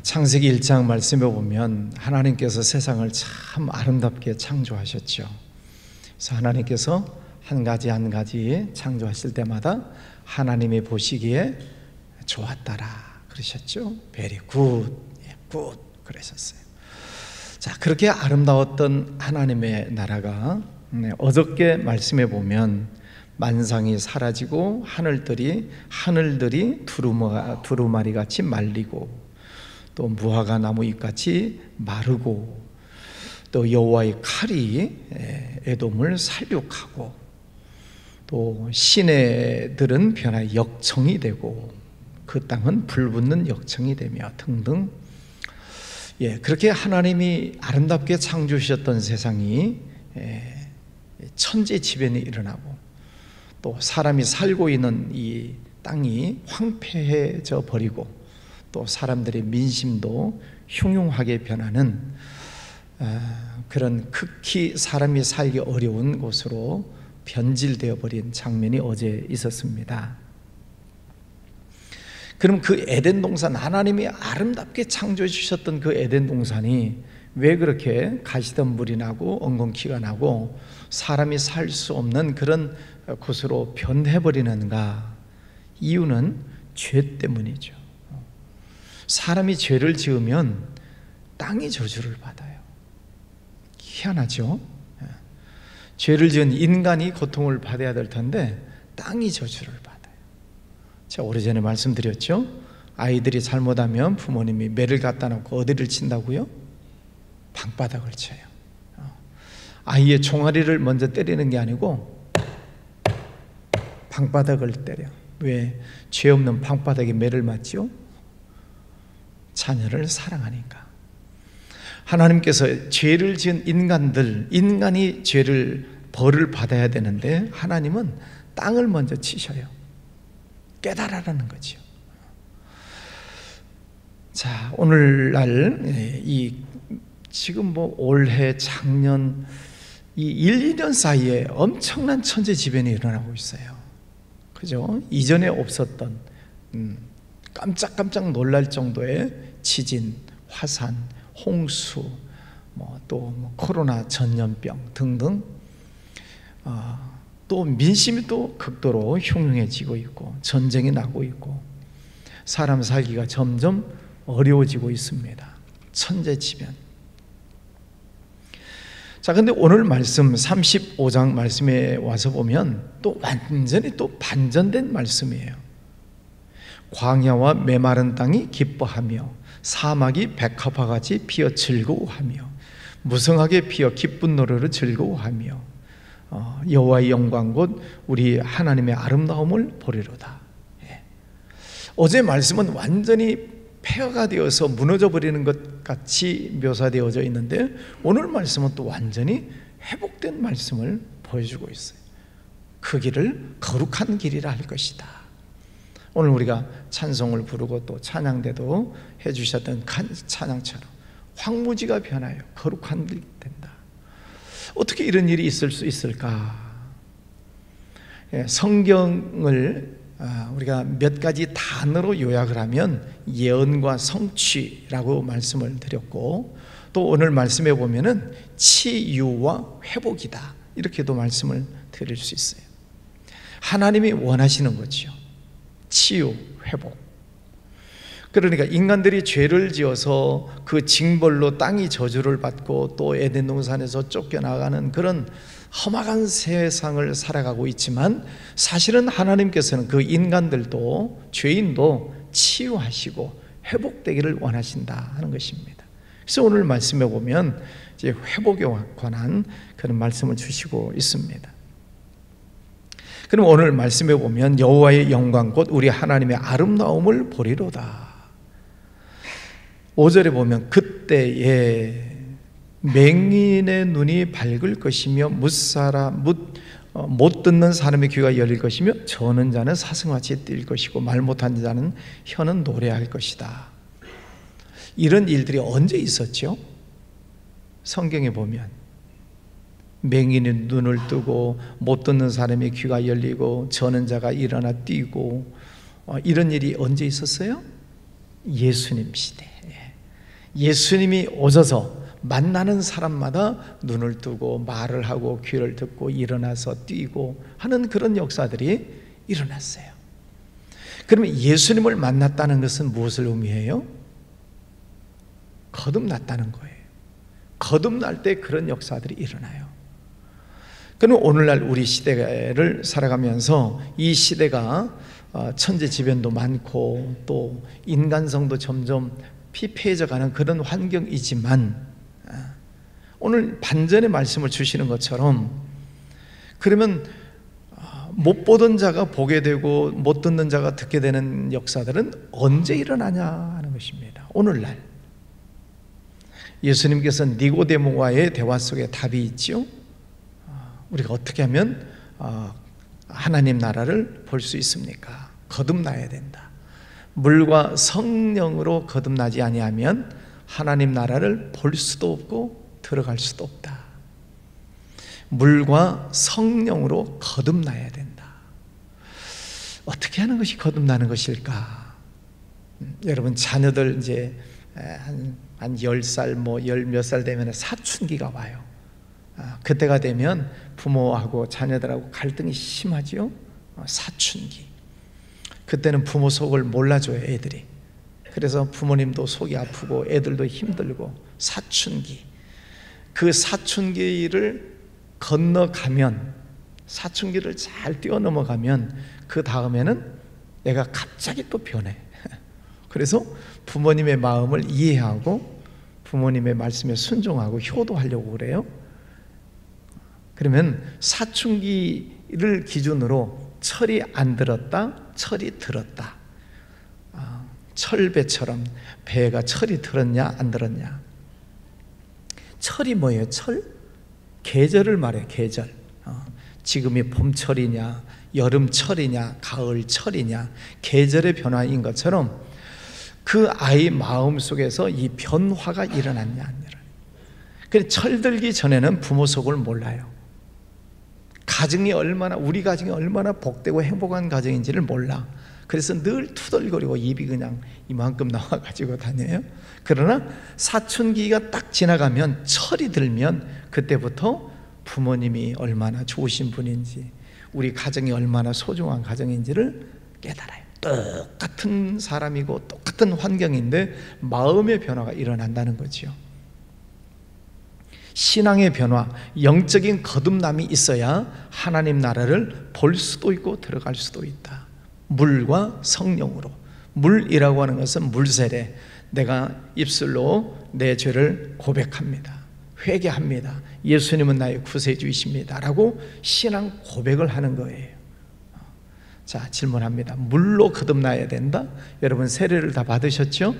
창세기 1장 말씀에 보면 하나님께서 세상을 참 아름답게 창조하셨죠. 그래서 하나님께서 한 가지 한 가지 창조하실 때마다 하나님이 보시기에 좋았다라 그러셨죠. Very good, good 그러셨어요. 자, 그렇게 아름다웠던 하나님의 나라가 어저께 말씀해 보면 만상이 사라지고 하늘들이 두루마리 같이 말리고 또 무화과 나무 잎같이 마르고 또 여호와의 칼이 에돔을 살육하고 또 시내들은 변화의 역청이 되고 그 땅은 불붙는 역청이 되며 등등. 그렇게 하나님이 아름답게 창조하셨던 세상이 천재지변이 일어나고 또 사람이 살고 있는 이 땅이 황폐해져 버리고 또 사람들의 민심도 흉흉하게 변하는 그런 극히 사람이 살기 어려운 곳으로 변질되어 버린 장면이 어제 있었습니다. 그럼 그 에덴 동산, 하나님이 아름답게 창조해 주셨던 그 에덴 동산이 왜 그렇게 가시덤불이 나고 엉겅퀴가 나고 사람이 살 수 없는 그런 곳으로 변해버리는가? 이유는 죄 때문이죠. 사람이 죄를 지으면 땅이 저주를 받아요. 희한하죠? 죄를 지은 인간이 고통을 받아야 될 텐데 땅이 저주를 받아요. 제가 오래전에 말씀드렸죠? 아이들이 잘못하면 부모님이 매를 갖다 놓고 어디를 친다고요? 방바닥을 쳐요. 아이의 종아리를 먼저 때리는 게 아니고 방바닥을 때려. 왜? 죄 없는 방바닥에 매를 맞죠? 자녀를 사랑하니까. 하나님께서 죄를 지은 인간이 벌을 받아야 되는데 하나님은 땅을 먼저 치셔요. 깨달으라는 거죠. 자, 오늘날 지금 올해 작년 이 1, 2년 사이에 엄청난 천재지변이 일어나고 있어요. 그죠? 이전에 없었던 깜짝깜짝 놀랄 정도의 지진, 화산, 홍수, 또 코로나 전염병 등등, 또 민심이 또 극도로 흉흉해지고 있고 전쟁이 나고 있고 사람 살기가 점점 어려워지고 있습니다. 천재지변. 자, 근데 오늘 말씀 35장 말씀에 와서 보면 또 완전히 또 반전된 말씀이에요. 광야와 메마른 땅이 기뻐하며 사막이 백합화 같이 피어 즐거워하며 무성하게 피어 기쁜 노래로 즐거워하며 여호와의 영광 곧 우리 하나님의 아름다움을 보리로다. 어제 말씀은 완전히 폐허가 되어서 무너져 버리는 것 같이 묘사되어져 있는데 오늘 말씀은 또 완전히 회복된 말씀을 보여주고 있어요. 그 길을 거룩한 길이라 할 것이다. 오늘 우리가 찬송을 부르고 또 찬양대도 해주셨던 찬양처럼 황무지가 변하여 거룩한 길이 된다. 어떻게 이런 일이 있을 수 있을까? 성경을 우리가 몇 가지 단어로 요약을 하면 예언과 성취라고 말씀을 드렸고 또 오늘 말씀에 보면은 치유와 회복이다 이렇게도 말씀을 드릴 수 있어요. 하나님이 원하시는 거죠. 치유, 회복. 그러니까 인간들이 죄를 지어서 그 징벌로 땅이 저주를 받고 또 에덴 동산에서 쫓겨나가는 그런 험악한 세상을 살아가고 있지만 사실은 하나님께서는 그 인간들도 죄인도 치유하시고 회복되기를 원하신다 하는 것입니다. 그래서 오늘 말씀에 보면 이제 회복에 관한 그런 말씀을 주시고 있습니다. 그럼 오늘 말씀에 보면 여호와의 영광 곧 우리 하나님의 아름다움을 보리로다. 5절에 보면 그때에 맹인의 눈이 밝을 것이며 못 듣는 사람의 귀가 열릴 것이며 저는 자는 사슴같이 뛸 것이고 말 못하는 자는 혀는 노래할 것이다. 이런 일들이 언제 있었죠? 성경에 보면 맹인의 눈을 뜨고 못 듣는 사람의 귀가 열리고 저는 자가 일어나 뛰고 이런 일이 언제 있었어요? 예수님 시대에. 예수님이 오셔서 만나는 사람마다 눈을 뜨고 말을 하고 귀를 듣고 일어나서 뛰고 하는 그런 역사들이 일어났어요. 그러면 예수님을 만났다는 것은 무엇을 의미해요? 거듭났다는 거예요. 거듭날 때 그런 역사들이 일어나요. 그럼 오늘날 우리 시대를 살아가면서 이 시대가 천재지변도 많고 또 인간성도 점점 피폐해져 가는 그런 환경이지만, 오늘 반전의 말씀을 주시는 것처럼, 그러면 못 보던 자가 보게 되고 못 듣는 자가 듣게 되는 역사들은 언제 일어나냐 하는 것입니다. 오늘날 예수님께서 니고데모와의 대화 속에 답이 있죠. 우리가 어떻게 하면 하나님 나라를 볼 수 있습니까? 거듭나야 된다. 물과 성령으로 거듭나지 아니하면 하나님 나라를 볼 수도 없고 들어갈 수도 없다. 물과 성령으로 거듭나야 된다. 어떻게 하는 것이 거듭나는 것일까? 여러분, 자녀들 이제 한 10살 뭐 10몇 살 되면 사춘기가 와요. 그때가 되면 부모하고 자녀들하고 갈등이 심하죠. 사춘기. 그때는 부모 속을 몰라줘요, 애들이. 그래서 부모님도 속이 아프고 애들도 힘들고, 사춘기. 그 사춘기를 건너가면, 사춘기를 잘 뛰어넘어가면 그 다음에는 애가 갑자기 또 변해. 그래서 부모님의 마음을 이해하고 부모님의 말씀에 순종하고 효도하려고 그래요. 그러면 사춘기를 기준으로 철이 안 들었다, 철이 들었다. 철배처럼 배가 철이 들었냐 안 들었냐. 철이 뭐예요? 철? 계절을 말해. 계절. 지금이 봄철이냐 여름철이냐 가을철이냐, 계절의 변화인 것처럼 그 아이 마음속에서 이 변화가 일어났냐 안 일어났냐. 그래서 철들기 전에는 부모 속을 몰라요. 가정이 얼마나, 우리 가정이 얼마나 복되고 행복한 가정인지를 몰라. 그래서 늘 투덜거리고 입이 그냥 이만큼 나와가지고 다녀요. 그러나 사춘기가 딱 지나가면, 철이 들면 그때부터 부모님이 얼마나 좋으신 분인지, 우리 가정이 얼마나 소중한 가정인지를 깨달아요. 똑같은 사람이고 똑같은 환경인데 마음의 변화가 일어난다는 거죠. 신앙의 변화, 영적인 거듭남이 있어야 하나님 나라를 볼 수도 있고 들어갈 수도 있다. 물과 성령으로. 물이라고 하는 것은 물세례. 내가 입술로 내 죄를 고백합니다. 회개합니다. 예수님은 나의 구세주이십니다 라고 신앙 고백을 하는 거예요. 자, 질문합니다. 물로 거듭나야 된다? 여러분 세례를 다 받으셨죠?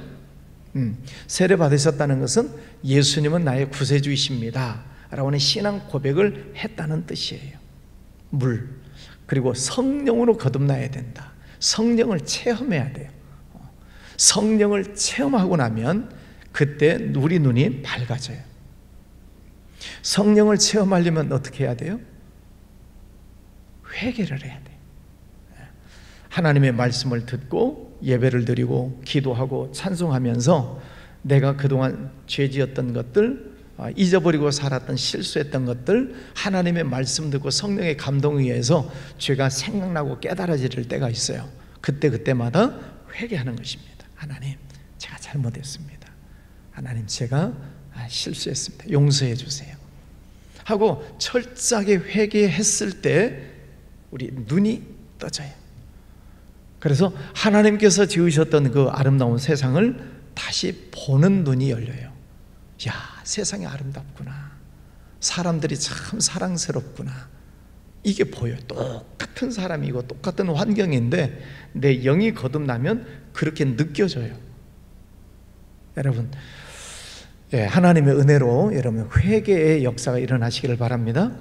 세례 받으셨다는 것은 예수님은 나의 구세주이십니다 라고 하는 신앙 고백을 했다는 뜻이에요. 물. 그리고 성령으로 거듭나야 된다. 성령을 체험해야 돼요. 성령을 체험하고 나면 그때 우리 눈이 밝아져요. 성령을 체험하려면 어떻게 해야 돼요? 회개를 해야 돼요. 하나님의 말씀을 듣고 예배를 드리고 기도하고 찬송하면서 내가 그동안 죄지었던 것들, 잊어버리고 살았던 실수했던 것들, 하나님의 말씀 듣고 성령의 감동에 의해서 죄가 생각나고 깨달아질 때가 있어요. 그때마다 회개하는 것입니다. 하나님, 제가 잘못했습니다. 하나님, 제가 실수했습니다. 용서해 주세요 하고 철저하게 회개했을 때 우리 눈이 떠져요. 그래서 하나님께서 지으셨던 그 아름다운 세상을 다시 보는 눈이 열려요. 야, 세상이 아름답구나. 사람들이 참 사랑스럽구나. 이게 보여요. 똑같은 사람이고 똑같은 환경인데 내 영이 거듭나면 그렇게 느껴져요. 여러분, 하나님의 은혜로 여러분 회개의 역사가 일어나시기를 바랍니다.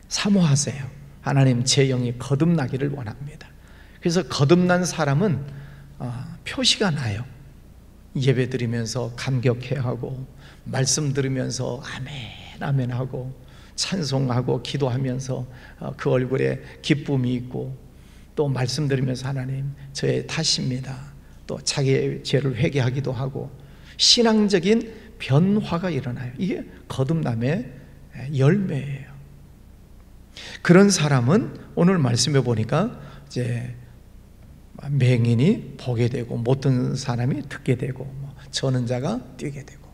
사모하세요. 하나님, 제 영이 거듭나기를 원합니다. 그래서 거듭난 사람은 표시가 나요. 예배 드리면서 감격해 하고, 말씀 들으면서 아멘 아멘 하고, 찬송하고 기도하면서 그 얼굴에 기쁨이 있고, 또 말씀 들으면서 하나님 저의 탓입니다, 또 자기의 죄를 회개하기도 하고, 신앙적인 변화가 일어나요. 이게 거듭남의 열매예요. 그런 사람은 오늘 말씀해 보니까 이제 맹인이 보게 되고 못 듣는 사람이 듣게 되고 저는 자가 뛰게 되고,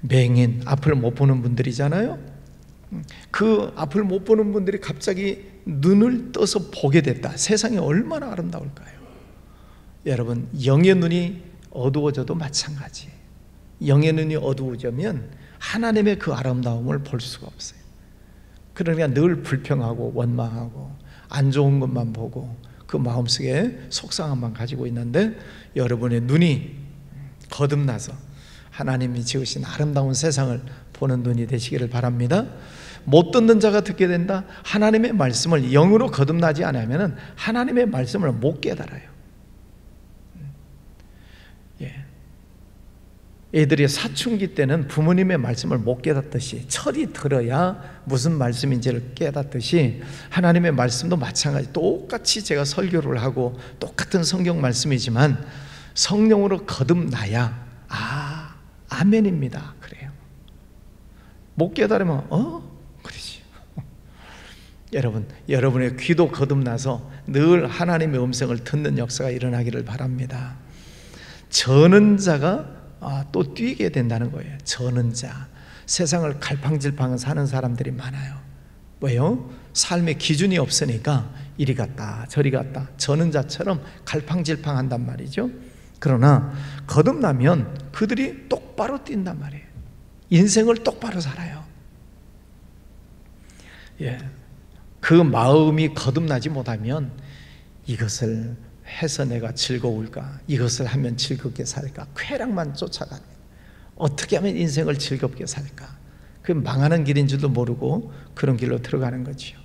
맹인, 앞을 못 보는 분들이잖아요. 그 앞을 못 보는 분들이 갑자기 눈을 떠서 보게 됐다. 세상이 얼마나 아름다울까요? 여러분, 영의 눈이 어두워져도 마찬가지. 영의 눈이 어두워지면 하나님의 그 아름다움을 볼 수가 없어요. 그러니까 늘 불평하고 원망하고 안 좋은 것만 보고 그 마음속에 속상함만 가지고 있는데, 여러분의 눈이 거듭나서 하나님이 지으신 아름다운 세상을 보는 눈이 되시기를 바랍니다. 못 듣는 자가 듣게 된다. 하나님의 말씀을 영으로 거듭나지 않으면 하나님의 말씀을 못 깨달아요. 애들이 사춘기 때는 부모님의 말씀을 못 깨닫듯이, 철이 들어야 무슨 말씀인지를 깨닫듯이 하나님의 말씀도 마찬가지. 똑같이 제가 설교를 하고 똑같은 성경 말씀이지만 성령으로 거듭나야 아멘입니다 그래요. 못 깨달으면 그러지. 여러분, 여러분의 귀도 거듭나서 늘 하나님의 음성을 듣는 역사가 일어나기를 바랍니다. 저는 자가 또 뛰게 된다는 거예요. 저는 자, 세상을 갈팡질팡 사는 사람들이 많아요. 왜요? 삶의 기준이 없으니까 이리 갔다 저리 갔다 저는 자처럼 갈팡질팡 한단 말이죠. 그러나 거듭나면 그들이 똑바로 뛴단 말이에요. 인생을 똑바로 살아요. 그 마음이 거듭나지 못하면 이것을 해서 내가 즐거울까? 이것을 하면 즐겁게 살까? 쾌락만 쫓아가면 어떻게 하면 인생을 즐겁게 살까? 그 망하는 길인 줄도 모르고 그런 길로 들어가는 거죠.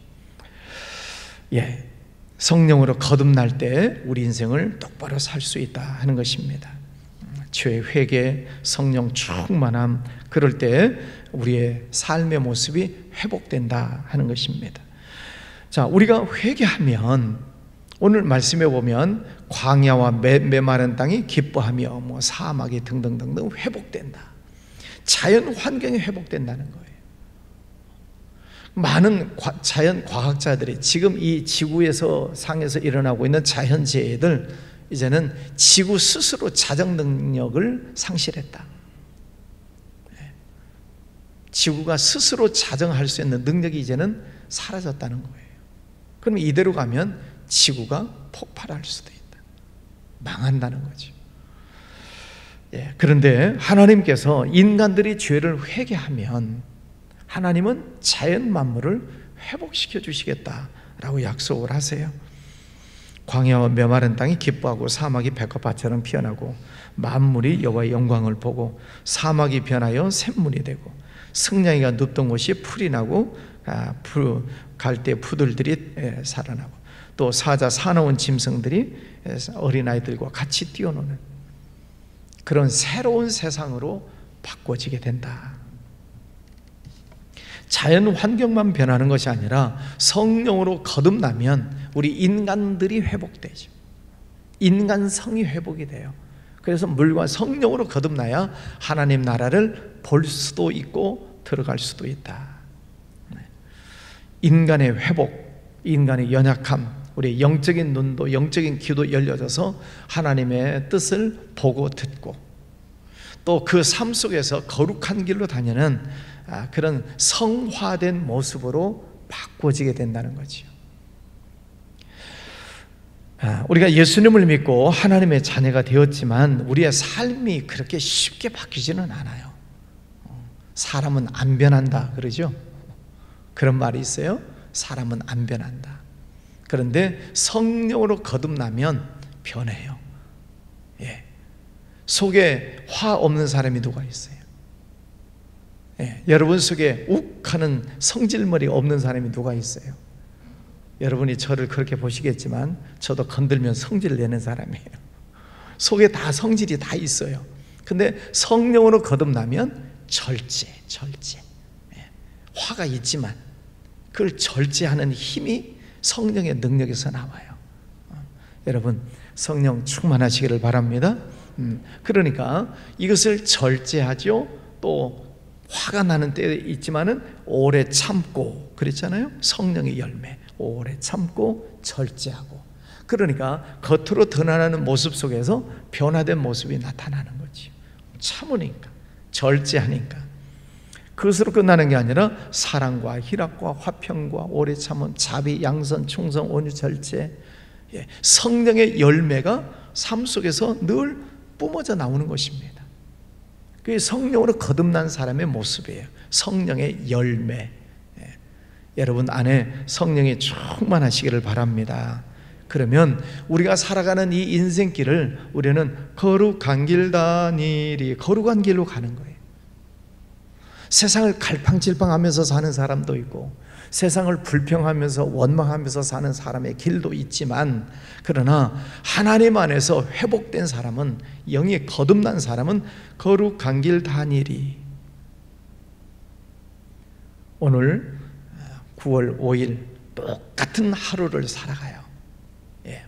성령으로 거듭날 때 우리 인생을 똑바로 살 수 있다 하는 것입니다. 죄 회개, 성령 충만함, 그럴 때 우리의 삶의 모습이 회복된다 하는 것입니다. 자, 우리가 회개하면 오늘 말씀해 보면 광야와 메마른 땅이 기뻐하며 사막이 등등등등 회복된다. 자연 환경이 회복된다는 거예요. 많은 자연 과학자들이 지금 이 지구에서 상에서 일어나고 있는 자연재해들, 이제는 지구 스스로 자정 능력을 상실했다. 지구가 스스로 자정할 수 있는 능력이 이제는 사라졌다는 거예요. 그럼 이대로 가면 지구가 폭발할 수도 있다. 망한다는 거죠. 그런데 하나님께서 인간들이 죄를 회개하면 하나님은 자연 만물을 회복시켜 주시겠다라고 약속을 하세요. 광야와 메마른 땅이 기뻐하고 사막이 백합화처럼 피어나고 만물이 여호와의 영광을 보고 사막이 변하여 샘물이 되고 승냥이가 눕던 곳이 풀이 나고 갈대 푸들들이 살아나고 또 사자 사나운 짐승들이 어린아이들과 같이 뛰어노는 그런 새로운 세상으로 바꿔지게 된다. 자연 환경만 변하는 것이 아니라 성령으로 거듭나면 우리 인간들이 회복되죠. 인간성이 회복이 돼요. 그래서 물과 성령으로 거듭나야 하나님 나라를 볼 수도 있고 들어갈 수도 있다. 인간의 회복, 인간의 연약함, 우리의 영적인 눈도 영적인 귀도 열려져서 하나님의 뜻을 보고 듣고 또 그 삶 속에서 거룩한 길로 다니는 그런 성화된 모습으로 바꿔지게 된다는 거죠. 우리가 예수님을 믿고 하나님의 자녀가 되었지만 우리의 삶이 그렇게 쉽게 바뀌지는 않아요. 사람은 안 변한다 그러죠. 그런 말이 있어요. 사람은 안 변한다. 그런데 성령으로 거듭나면 변해요. 속에 화 없는 사람이 누가 있어요? 여러분 속에 욱하는 성질머리 없는 사람이 누가 있어요? 여러분이 저를 그렇게 보시겠지만 저도 건들면 성질을 내는 사람이에요. 속에 다 성질이 다 있어요. 근데 성령으로 거듭나면 절제. 화가 있지만 그걸 절제하는 힘이 성령의 능력에서 나와요. 여러분 성령 충만하시기를 바랍니다. 그러니까 이것을 절제하죠. 또 화가 나는 때 있지만은 오래 참고 그랬잖아요. 성령의 열매, 오래 참고 절제하고. 그러니까 겉으로 드러나는 모습 속에서 변화된 모습이 나타나는 거지. 참으니까, 절제하니까. 그것으로 끝나는 게 아니라 사랑과 희락과 화평과 오래 참음, 자비, 양선, 충성, 온유, 절제, 성령의 열매가 삶 속에서 늘 뿜어져 나오는 것입니다. 그게 성령으로 거듭난 사람의 모습이에요. 성령의 열매. 여러분 안에 성령이 충만하시기를 바랍니다. 그러면 우리가 살아가는 이 인생길을 우리는 거룩한 길 다니리, 거룩한 길로 가는 거예요. 세상을 갈팡질팡하면서 사는 사람도 있고 세상을 불평하면서 원망하면서 사는 사람의 길도 있지만, 그러나 하나님 안에서 회복된 사람은, 영이 거듭난 사람은 거룩한 길 다니리. 오늘 9월 5일 똑같은 하루를 살아가요.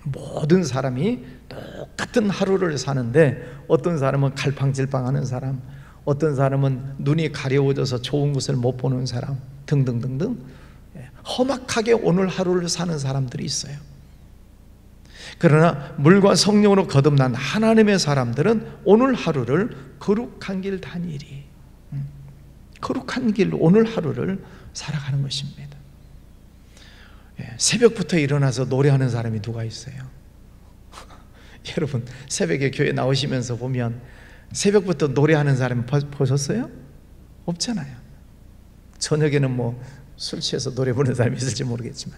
모든 사람이 똑같은 하루를 사는데, 어떤 사람은 갈팡질팡하는 사람, 어떤 사람은 눈이 가려워져서 좋은 것을 못 보는 사람 등등등등 험악하게 오늘 하루를 사는 사람들이 있어요. 그러나 물과 성령으로 거듭난 하나님의 사람들은 오늘 하루를 거룩한 길 다니리, 거룩한 길로 오늘 하루를 살아가는 것입니다. 새벽부터 일어나서 노래하는 사람이 누가 있어요? 여러분 새벽에 교회 나오시면서 보면 새벽부터 노래하는 사람 보셨어요? 없잖아요. 저녁에는 뭐 술 취해서 노래 부르는 사람이 있을지 모르겠지만,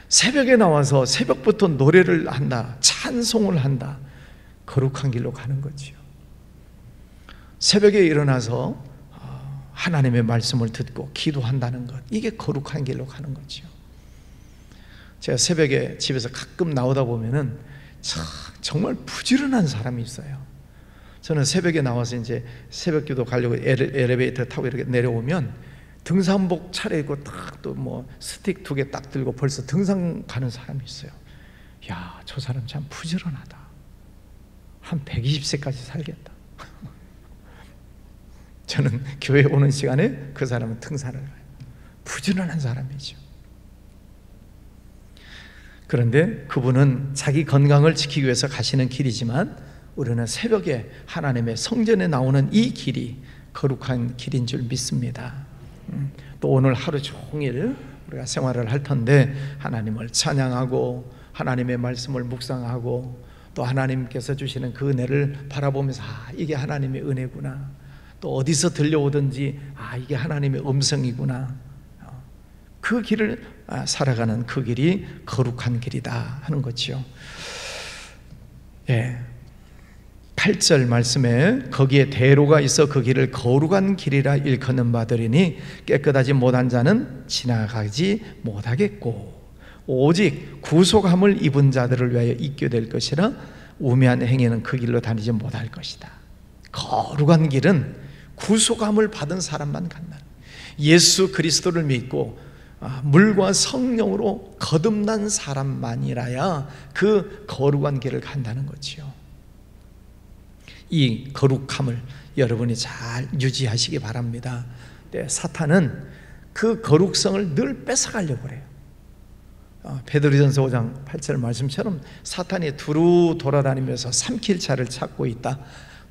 새벽에 나와서 새벽부터 노래를 한다, 찬송을 한다, 거룩한 길로 가는 거지요. 새벽에 일어나서 하나님의 말씀을 듣고 기도한다는 것, 이게 거룩한 길로 가는 거지요. 제가 새벽에 집에서 가끔 나오다 보면은 정말 부지런한 사람이 있어요. 저는 새벽에 나와서 이제 새벽기도 가려고 엘리베이터 타고 이렇게 내려오면 등산복 차려입고 딱 또 뭐 스틱 2개 딱 들고 벌써 등산 가는 사람이 있어요. 야, 저 사람 참 부지런하다. 한 120세까지 살겠다. 저는 교회 오는 시간에 그 사람은 등산을 가요. 부지런한 사람이죠. 그런데 그분은 자기 건강을 지키기 위해서 가시는 길이지만, 우리는 새벽에 하나님의 성전에 나오는 이 길이 거룩한 길인 줄 믿습니다. 또 오늘 하루 종일 우리가 생활을 할 텐데 하나님을 찬양하고 하나님의 말씀을 묵상하고 또 하나님께서 주시는 그 은혜를 바라보면서 이게 하나님의 은혜구나, 또 어디서 들려오든지 이게 하나님의 음성이구나, 그 길을 살아가는 그 길이 거룩한 길이다 하는 거지요. 8절 말씀에 거기에 대로가 있어 그 길을 거룩한 길이라 일컫는 바들이니 깨끗하지 못한 자는 지나가지 못하겠고 오직 구속함을 입은 자들을 위하여 있게 될 것이라 우매한 행위는 그 길로 다니지 못할 것이다. 거룩한 길은 구속함을 받은 사람만 간다. 예수 그리스도를 믿고 물과 성령으로 거듭난 사람만이라야 그 거룩한 길을 간다는 거지요. 이 거룩함을 여러분이 잘 유지하시기 바랍니다. 사탄은 그 거룩성을 늘 뺏어가려고 그래요. 베드로전서 5장 8절 말씀처럼 사탄이 두루 돌아다니면서 삼킬 자를 찾고 있다.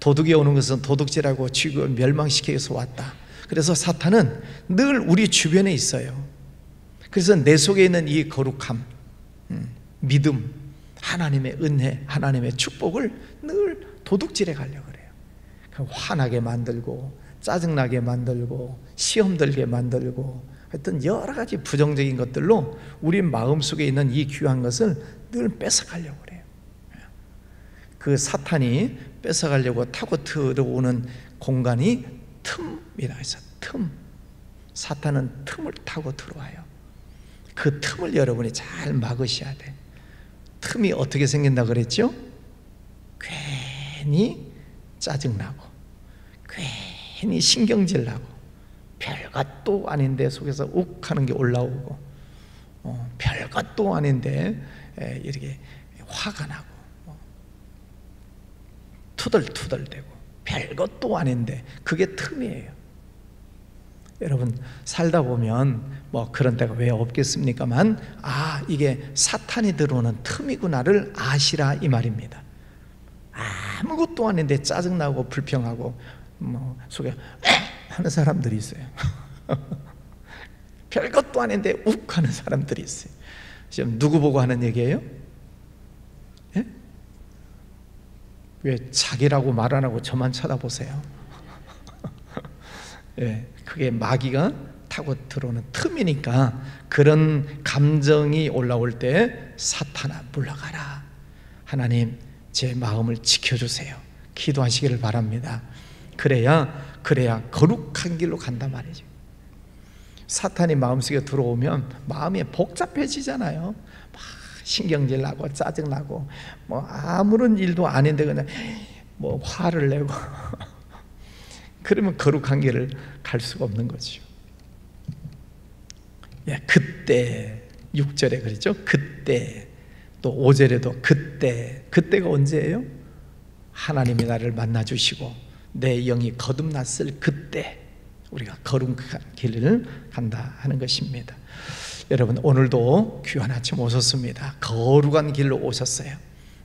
도둑이 오는 것은 도둑질하고 죽이고 멸망시키기 위해서 왔다. 그래서 사탄은 늘 우리 주변에 있어요. 그래서 내 속에 있는 이 거룩함, 믿음, 하나님의 은혜, 하나님의 축복을 늘 도둑질해 가려고 그래요. 화나게 만들고 짜증나게 만들고 시험 들게 만들고 하여튼 여러 가지 부정적인 것들로 우리 마음속에 있는 이 귀한 것을 늘 뺏어가려고 그래요. 그 사탄이 뺏어가려고 타고 들어오는 공간이 틈이라 해서 틈. 사탄은 틈을 타고 들어와요. 그 틈을 여러분이 잘 막으셔야 돼. 틈이 어떻게 생긴다 그랬죠? 괜히 짜증나고 괜히 신경질 나고 별것도 아닌데 속에서 욱 하는 게 올라오고 별것도 아닌데 이렇게 화가 나고 투덜투덜대고 별것도 아닌데 그게 틈이에요. 여러분 살다 보면 뭐 그런 데가 왜 없겠습니까만, 이게 사탄이 들어오는 틈이구나를 아시라 이 말입니다. 아무것도 아닌데 짜증나고 불평하고 뭐 속에 하는 사람들이 있어요. 별것도 아닌데 욱 하는 사람들이 있어요. 지금 누구 보고 하는 얘기예요? 예? 왜 자기라고 말 안 하고 저만 쳐다보세요? 예, 그게 마귀가 타고 들어오는 틈이니까 그런 감정이 올라올 때 사탄아 물러가라, 하나님 제 마음을 지켜주세요, 기도하시기를 바랍니다. 그래야 거룩한 길로 간단 말이죠. 사탄이 마음속에 들어오면 마음이 복잡해지잖아요. 막 신경질 나고 짜증나고 뭐 아무런 일도 아닌데 그냥 뭐 화를 내고 그러면 거룩한 길을 갈 수가 없는 거죠. 예, 그때 6절에 그랬죠. 그때, 또 5절에도 그때가 언제예요? 하나님이 나를 만나주시고 내 영이 거듭났을 그때 우리가 거룩한 길을 간다 하는 것입니다. 여러분 오늘도 귀한 아침 오셨습니다. 거룩한 길로 오셨어요.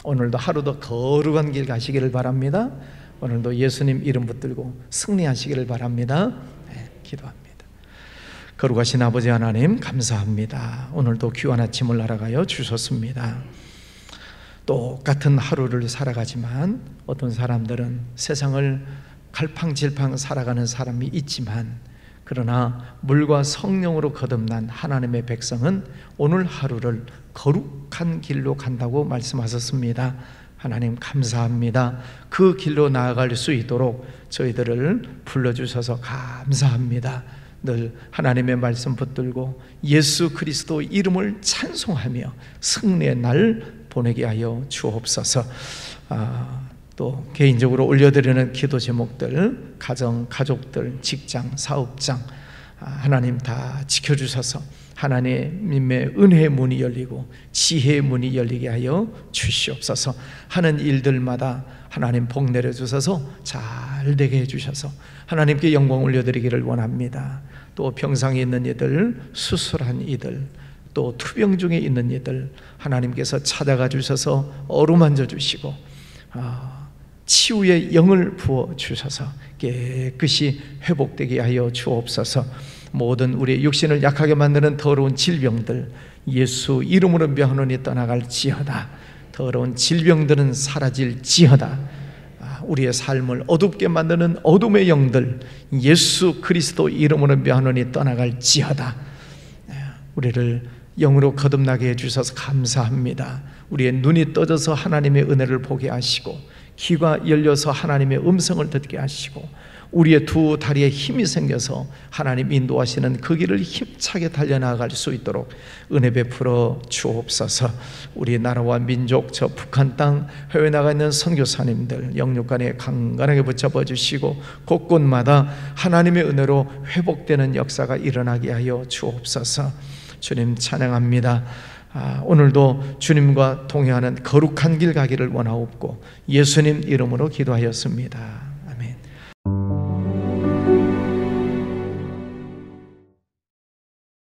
오늘도 하루도 거룩한 길 가시기를 바랍니다. 오늘도 예수님 이름 붙들고 승리하시기를 바랍니다. 네, 기도합니다. 거룩하신 아버지 하나님 감사합니다. 오늘도 귀한 아침을 날아가여 주셨습니다. 똑같은 하루를 살아가지만 어떤 사람들은 세상을 갈팡질팡 살아가는 사람이 있지만, 그러나 물과 성령으로 거듭난 하나님의 백성은 오늘 하루를 거룩한 길로 간다고 말씀하셨습니다. 하나님 감사합니다. 그 길로 나아갈 수 있도록 저희들을 불러주셔서 감사합니다. 늘 하나님의 말씀 붙들고 예수 그리스도 이름을 찬송하며 승리의 날 보내게 하여 주옵소서. 또 개인적으로 올려드리는 기도 제목들, 가정, 가족들, 직장, 사업장, 하나님 다 지켜주셔서 하나님의 은혜의 문이 열리고 지혜의 문이 열리게 하여 주시옵소서. 하는 일들마다 하나님 복 내려주셔서 잘 되게 해주셔서 하나님께 영광 올려드리기를 원합니다. 또 병상에 있는 이들, 수술한 이들, 또 투병 중에 있는 이들 하나님께서 찾아가 주셔서 어루만져 주시고 치유의 영을 부어주셔서 깨끗이 회복되게 하여 주옵소서. 모든 우리의 육신을 약하게 만드는 더러운 질병들 예수 이름으로 명하노니 떠나갈지어다. 더러운 질병들은 사라질지어다. 우리의 삶을 어둡게 만드는 어둠의 영들 예수 그리스도 이름으로 명하노니 떠나갈지어다. 우리를 영으로 거듭나게 해주셔서 감사합니다. 우리의 눈이 떠져서 하나님의 은혜를 보게 하시고 귀가 열려서 하나님의 음성을 듣게 하시고 우리의 두 다리에 힘이 생겨서 하나님 인도하시는 그 길을 힘차게 달려나갈 수 있도록 은혜 베풀어 주옵소서. 우리 나라와 민족, 저 북한 땅 해외 나가 있는 선교사님들 영육간에 강건하게 붙잡아 주시고 곳곳마다 하나님의 은혜로 회복되는 역사가 일어나게 하여 주옵소서. 주님 찬양합니다. 오늘도 주님과 동행하는 거룩한 길 가기를 원하옵고 예수님 이름으로 기도하였습니다.